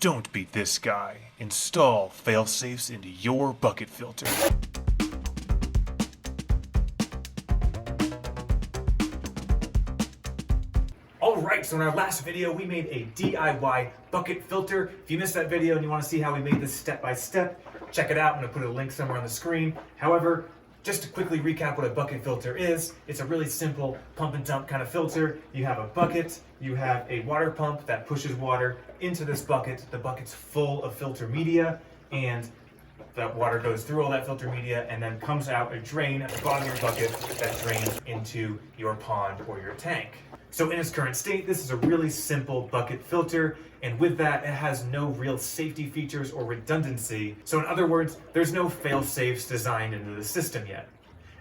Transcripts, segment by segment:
Don't be this guy. Install fail-safes into your bucket filter. Alright, so in our last video we made a DIY bucket filter. If you missed that video and you want to see how we made this step by step, check it out. I'm going to put a link somewhere on the screen. However, just to quickly recap what a bucket filter is, it's a really simple pump and dump kind of filter. You have a bucket, you have a water pump that pushes water into this bucket. The bucket's full of filter media, and that water goes through all that filter media and then comes out a drain at the bottom of your bucket that drains into your pond or your tank. So in its current state, this is a really simple bucket filter, and with that, it has no real safety features or redundancy. So in other words, there's no fail-safes designed into the system yet.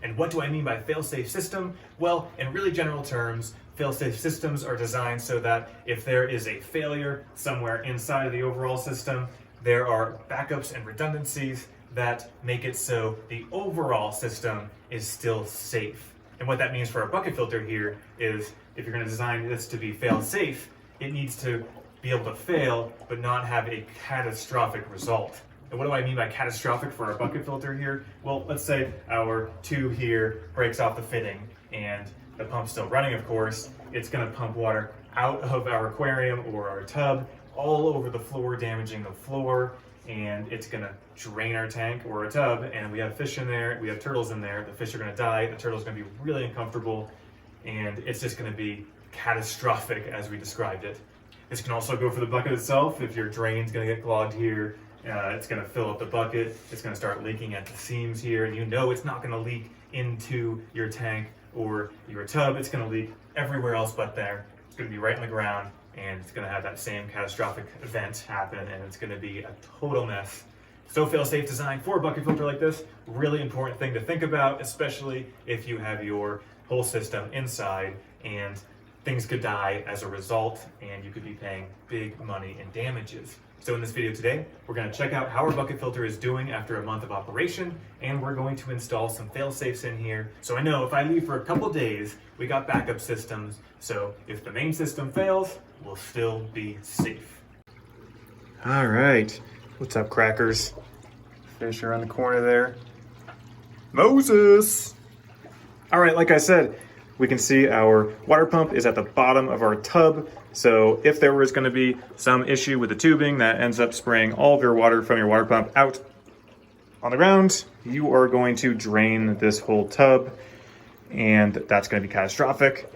And what do I mean by fail-safe system? Well, in really general terms, fail-safe systems are designed so that if there is a failure somewhere inside of the overall system, there are backups and redundancies that make it so the overall system is still safe. And what that means for a bucket filter here is if you're going to design this to be fail-safe, it needs to be able to fail but not have a catastrophic result. And what do I mean by catastrophic for our bucket filter here? Well, let's say our tube here breaks off the fitting and the pump's still running, of course. It's going to pump water out of our aquarium or our tub all over the floor, damaging the floor, and it's going to drain our tank or a tub, and we have fish in there, we have turtles in there. The fish are going to die, the turtle's going to be really uncomfortable, and it's just going to be catastrophic as we described it. This can also go for the bucket itself. If your drain's going to get clogged here, it's going to fill up the bucket, it's going to start leaking at the seams here, and you know it's not going to leak into your tank or your tub. It's going to leak everywhere else but there. It's going to be right in the ground, and it's going to have that same catastrophic event happen, and it's going to be a total mess. So fail-safe design for a bucket filter like this, really important thing to think about, especially if you have your whole system inside and things could die as a result, and you could be paying big money in damages. So in this video today, we're going to check out how our bucket filter is doing after a month of operation, and we're going to install some fail-safes in here. So I know if I leave for a couple days, we got backup systems, so if the main system fails, we'll still be safe. All right, what's up, crackers? Fish around the corner there. Moses! All right, like I said, we can see our water pump is at the bottom of our tub. So if there was going to be some issue with the tubing that ends up spraying all of your water from your water pump out on the ground, you are going to drain this whole tub, and that's going to be catastrophic.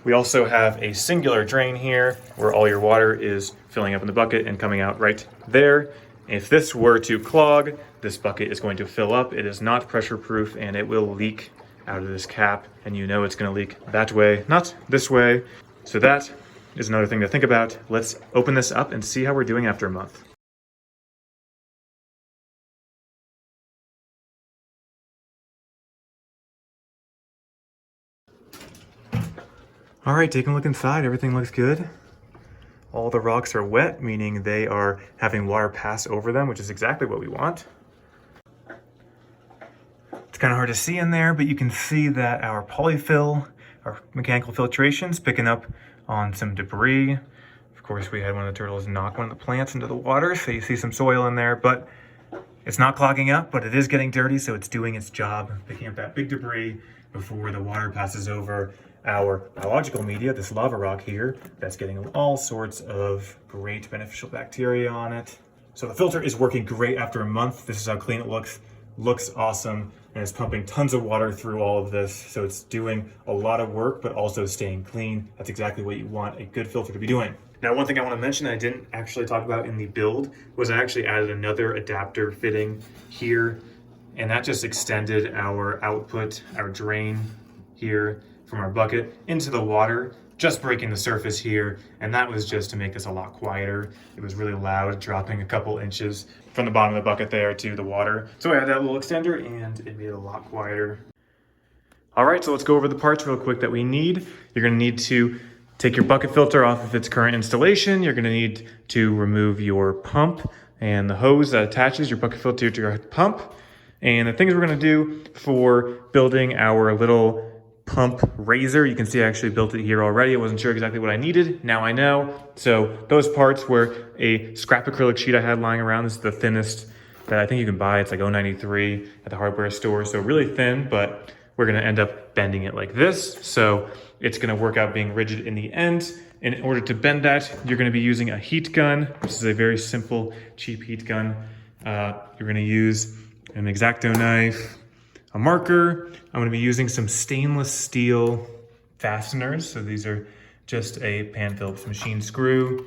We also have a singular drain here where all your water is filling up in the bucket and coming out right there. If this were to clog, this bucket is going to fill up. It is not pressure proof, and it will leak out of this cap, and you know it's going to leak that way, not this way. So that is another thing to think about. Let's open this up and see how we're doing after a month. All right, taking a look inside, everything looks good. All the rocks are wet, meaning they are having water pass over them, which is exactly what we want. It's kind of hard to see in there, but you can see that our polyfill, our mechanical filtration's picking up on some debris. Of course, we had one of the turtles knock one of the plants into the water, so you see some soil in there, but it's not clogging up, but it is getting dirty, so it's doing its job, picking up that big debris before the water passes over our biological media, this lava rock here, that's getting all sorts of great beneficial bacteria on it. So the filter is working great after a month. This is how clean it looks. Looks awesome, and it's pumping tons of water through all of this, so it's doing a lot of work but also staying clean. That's exactly what you want a good filter to be doing. Now, one thing I want to mention I didn't actually talk about in the build was I actually added another adapter fitting here, and that just extended our output, our drain here from our bucket into the water, just breaking the surface here, and that was just to make this a lot quieter. It was really loud, dropping a couple inches from the bottom of the bucket there to the water. So I had that little extender, and it made it a lot quieter. All right, so let's go over the parts real quick that we need. You're gonna need to take your bucket filter off of its current installation. You're gonna need to remove your pump and the hose that attaches your bucket filter to your pump. And the things we're gonna do for building our little pump razor. You can see I actually built it here already. I wasn't sure exactly what I needed. Now I know. So those parts were a scrap acrylic sheet I had lying around. This is the thinnest that I think you can buy. It's like 0.93 at the hardware store. So really thin, but we're gonna end up bending it like this. So it's gonna work out being rigid in the end. In order to bend that, you're gonna be using a heat gun. This is a very simple, cheap heat gun. You're gonna use an X-Acto knife, a marker. I'm gonna be using some stainless steel fasteners. So these are just a Pan Phillips machine screw,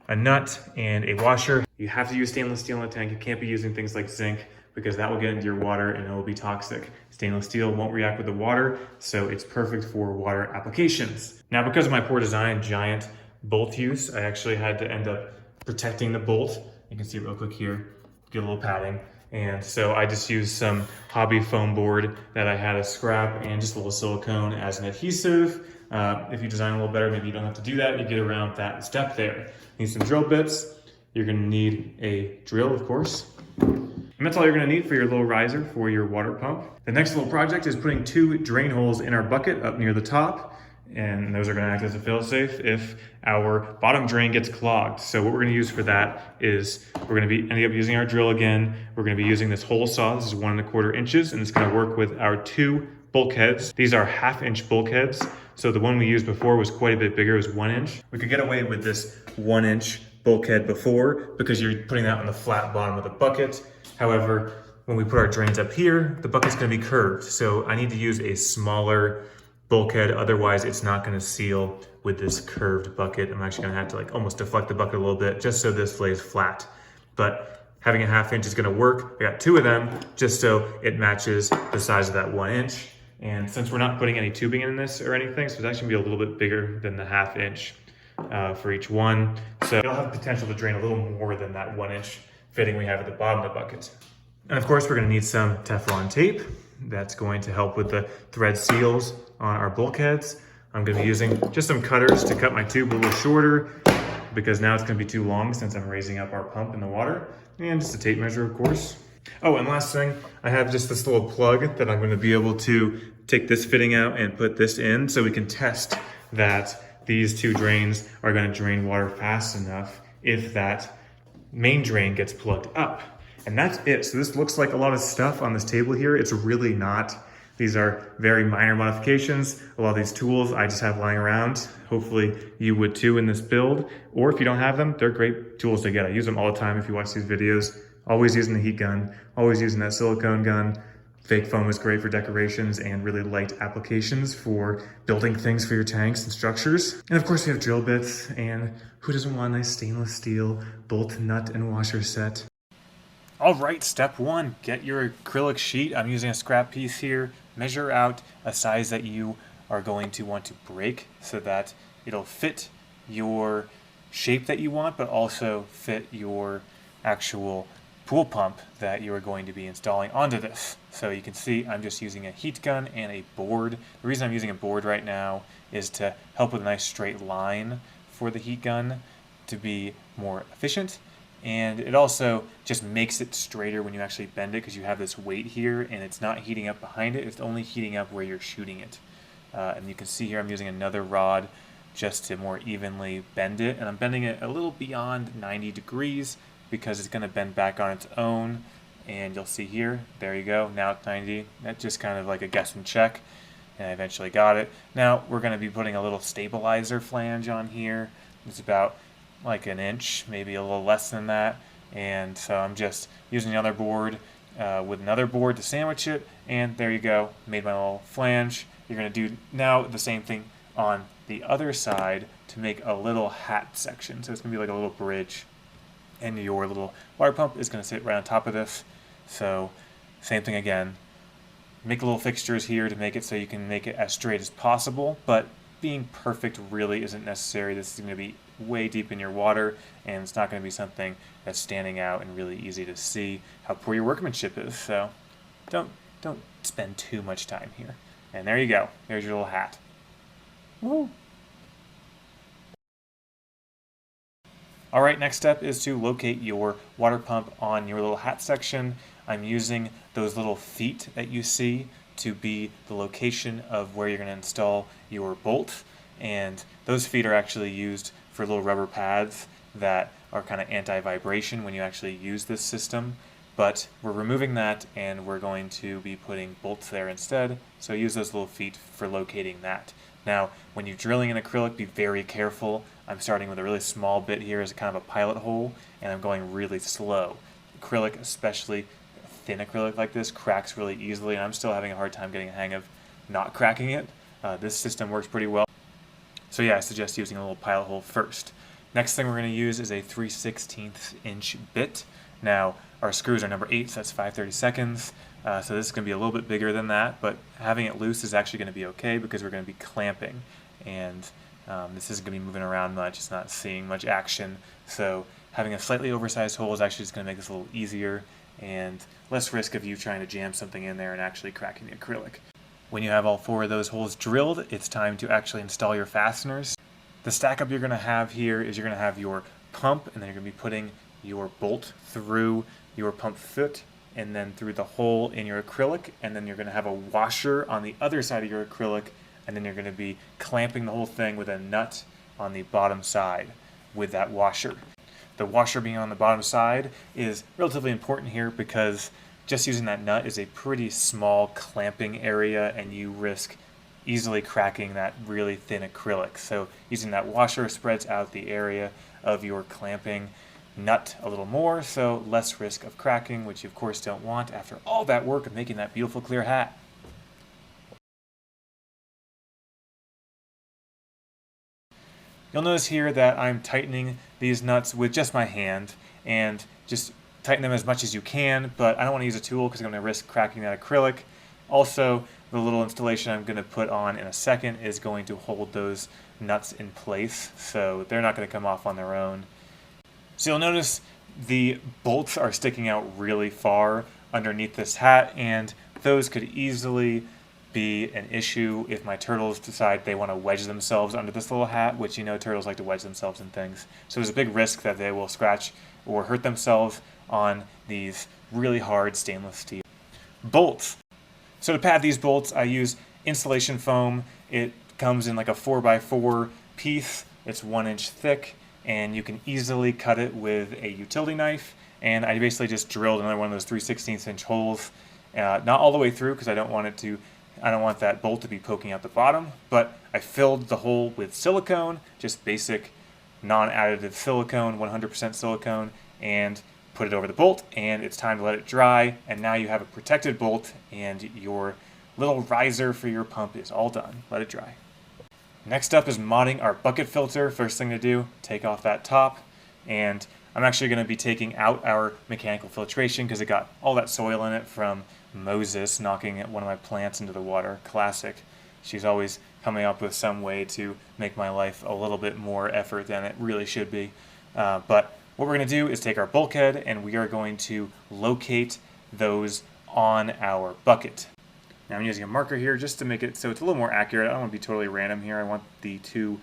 a nut, and a washer. You have to use stainless steel in the tank. You can't be using things like zinc because that will get into your water and it will be toxic. Stainless steel won't react with the water, so it's perfect for water applications. Now, because of my poor design, giant bolt use, I actually had to end up protecting the bolt. You can see it real quick here, get a little padding. And so I just used some hobby foam board that I had as scrap and just a little silicone as an adhesive. If you design a little better, maybe you don't have to do that. You get around that step there. Need some drill bits. You're gonna need a drill, of course. And that's all you're gonna need for your little riser for your water pump. The next little project is putting 2 drain holes in our bucket up near the top. And those are gonna act as a fail-safe if our bottom drain gets clogged. So what we're gonna use for that is we're gonna be ending up using our drill again. We're gonna be using this hole saw. This is 1¼ inches, and it's gonna work with our 2 bulkheads. These are 1/2 inch bulkheads. So the one we used before was quite a bit bigger, it was 1 inch. We could get away with this 1 inch bulkhead before because you're putting that on the flat bottom of the bucket. However, when we put our drains up here, the bucket's gonna be curved. So I need to use a smaller bulkhead, otherwise it's not gonna seal with this curved bucket. I'm actually gonna have to like almost deflect the bucket a little bit just so this lays flat. But having a 1/2 inch is gonna work. I got 2 of them just so it matches the size of that 1 inch. And since we're not putting any tubing in this or anything, so it's actually gonna be a little bit bigger than the 1/2 inch for each one. So it'll have the potential to drain a little more than that 1 inch fitting we have at the bottom of the bucket. And of course, we're gonna need some Teflon tape. That's going to help with the thread seals on our bulkheads. I'm gonna be using just some cutters to cut my tube a little shorter because now it's gonna be too long since I'm raising up our pump in the water. And just a tape measure, of course. Oh, and last thing, I have just this little plug that I'm gonna be able to take this fitting out and put this in so we can test that these 2 drains are gonna drain water fast enough if that main drain gets plugged up. And that's it. So this looks like a lot of stuff on this table here. It's really not. These are very minor modifications. A lot of these tools I just have lying around. Hopefully you would too in this build. Or if you don't have them, they're great tools to get. I use them all the time if you watch these videos. Always using the heat gun, always using that silicone gun. Fake foam is great for decorations and really light applications for building things for your tanks and structures. And of course we have drill bits, and who doesn't want a nice stainless steel bolt, nut, and washer set? All right, step 1, get your acrylic sheet. I'm using a scrap piece here. Measure out a size that you are going to want to break so that it'll fit your shape that you want, but also fit your actual pool pump that you are going to be installing onto this. So you can see I'm just using a heat gun and a board. The reason I'm using a board right now is to help with a nice straight line for the heat gun to be more efficient. And it also just makes it straighter when you actually bend it because you have this weight here and it's not heating up behind it, it's only heating up where you're shooting it. And you can see here I'm using another rod just to more evenly bend it, and I'm bending it a little beyond 90 degrees because it's going to bend back on its own. And you'll see here, there you go, now it's 90. That's just kind of like a guess and check, and I eventually got it. Now we're going to be putting a little stabilizer flange on here. It's about like 1 inch, maybe a little less than that. And so I'm just using another board with another board to sandwich it, and there you go, made my little flange. You're going to do now the same thing on the other side to make a little hat section. So it's going to be like a little bridge, and your little water pump is going to sit right on top of this. So same thing again, make little fixtures here to make it so you can make it as straight as possible, but being perfect really isn't necessary. This is going to be way deep in your water, and it's not going to be something that's standing out and really easy to see how poor your workmanship is. So don't spend too much time here. And there you go. There's your little hat. Woo! All right, next step is to locate your water pump on your little hat section. I'm using those little feet that you see to be the location of where you're going to install your bolt, and those feet are actually used for little rubber pads that are kind of anti-vibration when you actually use this system. But we're removing that and we're going to be putting bolts there instead, so use those little feet for locating that. Now, when you're drilling in acrylic, be very careful. I'm starting with a really small bit here as a kind of a pilot hole, and I'm going really slow. Acrylic, especially thin acrylic like this, cracks really easily, and I'm still having a hard time getting a hang of not cracking it. This system works pretty well. So yeah, I suggest using a little pilot hole first. Next thing we're going to use is a 3/16 inch bit. Now, our screws are number 8, so that's 5/32. So this is going to be a little bit bigger than that, but having it loose is actually going to be okay because we're going to be clamping, and this isn't going to be moving around much. It's not seeing much action, so having a slightly oversized hole is actually just going to make this a little easier and less risk of you trying to jam something in there and actually cracking the acrylic. When you have all 4 of those holes drilled, it's time to actually install your fasteners. The stack up you're going to have here is you're going to have your pump, and then you're going to be putting your bolt through your pump foot and then through the hole in your acrylic, and then you're going to have a washer on the other side of your acrylic, and then you're going to be clamping the whole thing with a nut on the bottom side with that washer. The washer being on the bottom side is relatively important here because just using that nut is a pretty small clamping area, and you risk easily cracking that really thin acrylic. So using that washer spreads out the area of your clamping nut a little more, so less risk of cracking, which you of course don't want after all that work of making that beautiful clear hat. You'll notice here that I'm tightening these nuts with just my hand, and just tighten them as much as you can, but I don't want to use a tool because I'm going to risk cracking that acrylic. Also, the little installation I'm going to put on in a second is going to hold those nuts in place, so they're not going to come off on their own. So you'll notice the bolts are sticking out really far underneath this hat, and those could easily be an issue if my turtles decide they want to wedge themselves under this little hat, which you know turtles like to wedge themselves in things. So there's a big risk that they will scratch or hurt themselves on these really hard stainless steel bolts. So to pad these bolts, I use insulation foam. It comes in like a 4x4 piece. It's 1 inch thick, and you can easily cut it with a utility knife. And I basically just drilled another one of those 3/16 inch holes, not all the way through because I don't want that bolt to be poking out the bottom, but I filled the hole with silicone, just basic non-additive silicone, 100% silicone, and put it over the bolt, and it's time to let it dry, and now you have a protected bolt, and your little riser for your pump is all done. Let it dry. Next up is modding our bucket filter. First thing to do, take off that top, and I'm actually going to be taking out our mechanical filtration because it got all that soil in it from Moses knocking one of my plants into the water. Classic. She's always coming up with some way to make my life a little bit more effort than it really should be. But what we're going to do is take our bulkhead, and we are going to locate those on our bucket. Now I'm using a marker here just to make it so it's a little more accurate. I don't want to be totally random here. I want the 2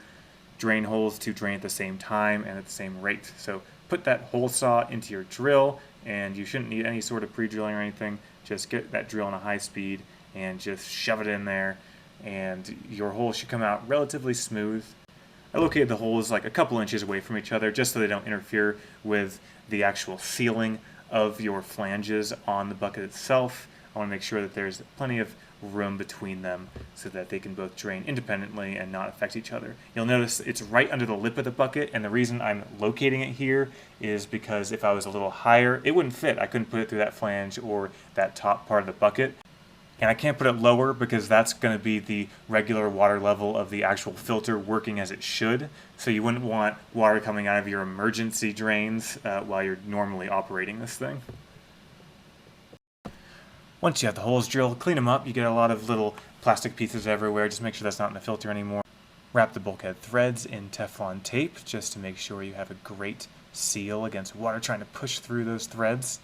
drain holes to drain at the same time and at the same rate. So put that hole saw into your drill, and you shouldn't need any sort of pre-drilling or anything. Just get that drill on a high speed and just shove it in there, and your hole should come out relatively smooth. I located the holes like a couple inches away from each other just so they don't interfere with the actual sealing of your flanges on the bucket itself. I want to make sure that there's plenty of room between them so that they can both drain independently and not affect each other. You'll notice it's right under the lip of the bucket, and the reason I'm locating it here is because if I was a little higher, it wouldn't fit. I couldn't put it through that flange or that top part of the bucket. And I can't put it lower because that's going to be the regular water level of the actual filter working as it should. So you wouldn't want water coming out of your emergency drains while you're normally operating this thing. Once you have the holes drilled, clean them up. You get a lot of little plastic pieces everywhere. Just make sure that's not in the filter anymore. Wrap the bulkhead threads in Teflon tape just to make sure you have a great seal against water trying to push through those threads.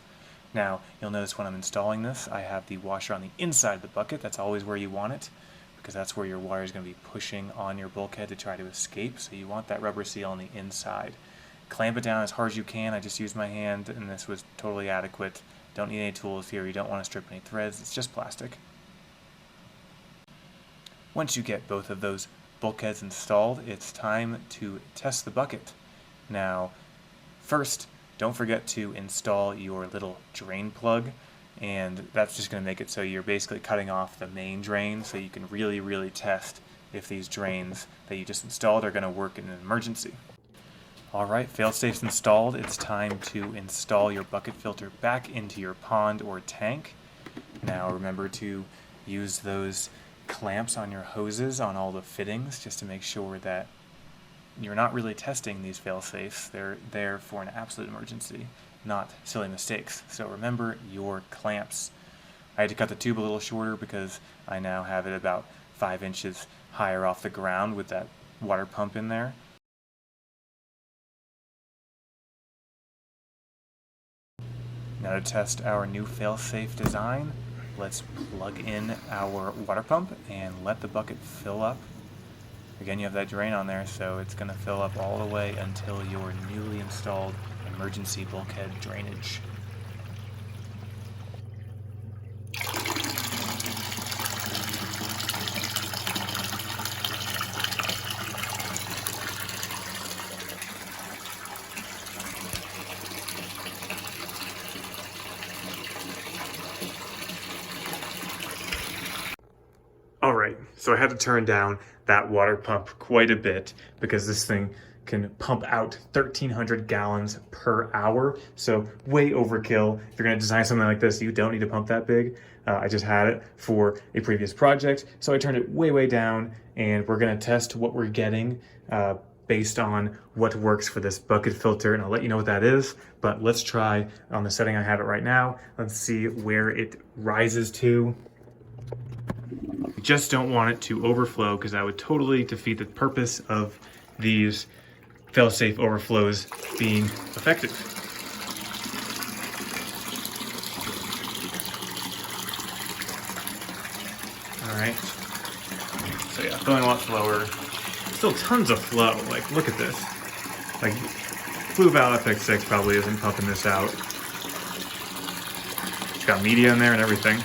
Now, you'll notice when I'm installing this, I have the washer on the inside of the bucket. That's always where you want it, because that's where your water is going to be pushing on your bulkhead to try to escape. So you want that rubber seal on the inside. Clamp it down as hard as you can. I just used my hand, and this was totally adequate. Don't need any tools here. You don't want to strip any threads. It's just plastic. Once you get both of those bulkheads installed, it's time to test the bucket. Now, first, don't forget to install your little drain plug, and that's just going to make it so you're basically cutting off the main drain so you can really test if these drains that you just installed are going to work in an emergency. Alright, fail-safe's installed. It's time to install your bucket filter back into your pond or tank. Now remember to use those clamps on your hoses on all the fittings just to make sure that you're not really testing these fail-safes. They're there for an absolute emergency, not silly mistakes. So remember your clamps. I had to cut the tube a little shorter because I now have it about 5 inches higher off the ground with that water pump in there. Now to test our new fail-safe design, let's plug in our water pump and let the bucket fill up. Again, you have that drain on there, so it's going to fill up all the way until your newly installed emergency bulkhead drainage. Alright, so I had to turn down that water pump quite a bit because this thing can pump out 1,300 gallons per hour, so way overkill. If you're going to design something like this, you don't need to pump that big. I just had it for a previous project, so I turned it way down, and we're going to test what we're getting based on what works for this bucket filter, and I'll let you know what that is. But let's try on the setting I have it right now. Let's see where it rises to. We just don't want it to overflow because that would totally defeat the purpose of these fail-safe overflows being effective. All right, so yeah, flowing a lot slower. Still tons of flow, like look at this. Like Blue Valve FX6 probably isn't pumping this out. It's got media in there and everything.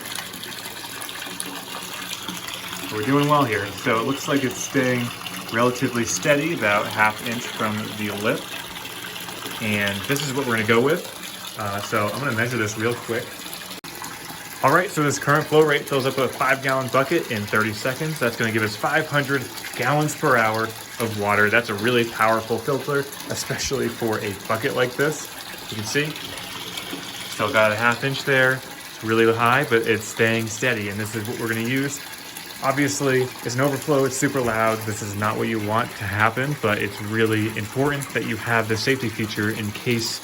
We're doing well here. So it looks like it's staying relatively steady, about ½ inch from the lip. And this is what we're gonna go with. So I'm gonna measure this real quick. All right, so this current flow rate fills up a 5-gallon bucket in 30 seconds. That's gonna give us 500 gallons per hour of water. That's a really powerful filter, especially for a bucket like this. You can see, still got a ½ inch there. It's really high, but it's staying steady, and this is what we're gonna use. Obviously, it's an overflow, it's super loud. This is not what you want to happen, but it's really important that you have the safety feature in case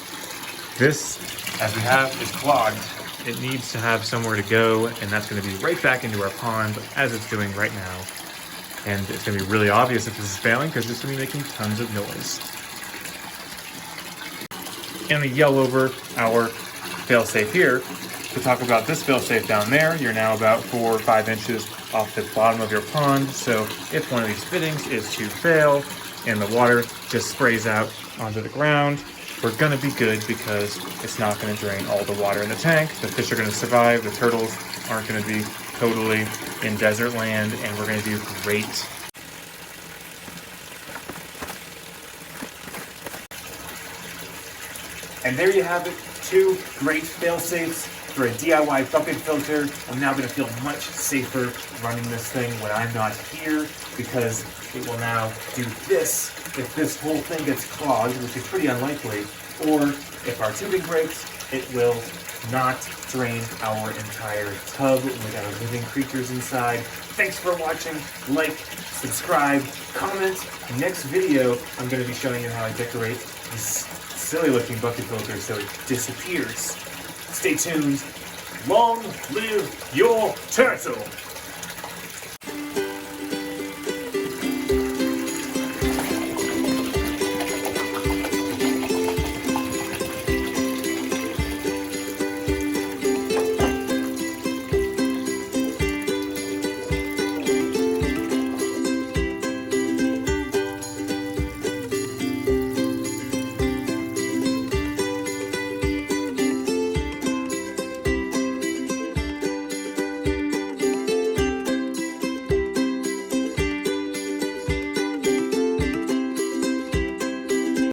this, as we have, is clogged. It needs to have somewhere to go, and that's gonna be right back into our pond as it's doing right now. And it's gonna be really obvious if this is failing because it's gonna be making tons of noise. And we yell over our fail-safe here. To talk about this fail-safe down there, you're now about 4 or 5 inches off the bottom of your pond, so if one of these fittings is to fail and the water just sprays out onto the ground, we're gonna be good because it's not gonna drain all the water in the tank. The fish are gonna survive, the turtles aren't gonna be totally in desert land, and we're gonna do great. And there you have it, 2 great fail-safes for a DIY bucket filter. I'm now gonna feel much safer running this thing when I'm not here because it will now do this if this whole thing gets clogged, which is pretty unlikely, or if our tubing breaks, it will not drain our entire tub with our living creatures inside. Thanks for watching. Like, subscribe, comment. Next video, I'm gonna be showing you how I decorate this silly looking bucket filter so it disappears. Stay tuned. Long live your turtle!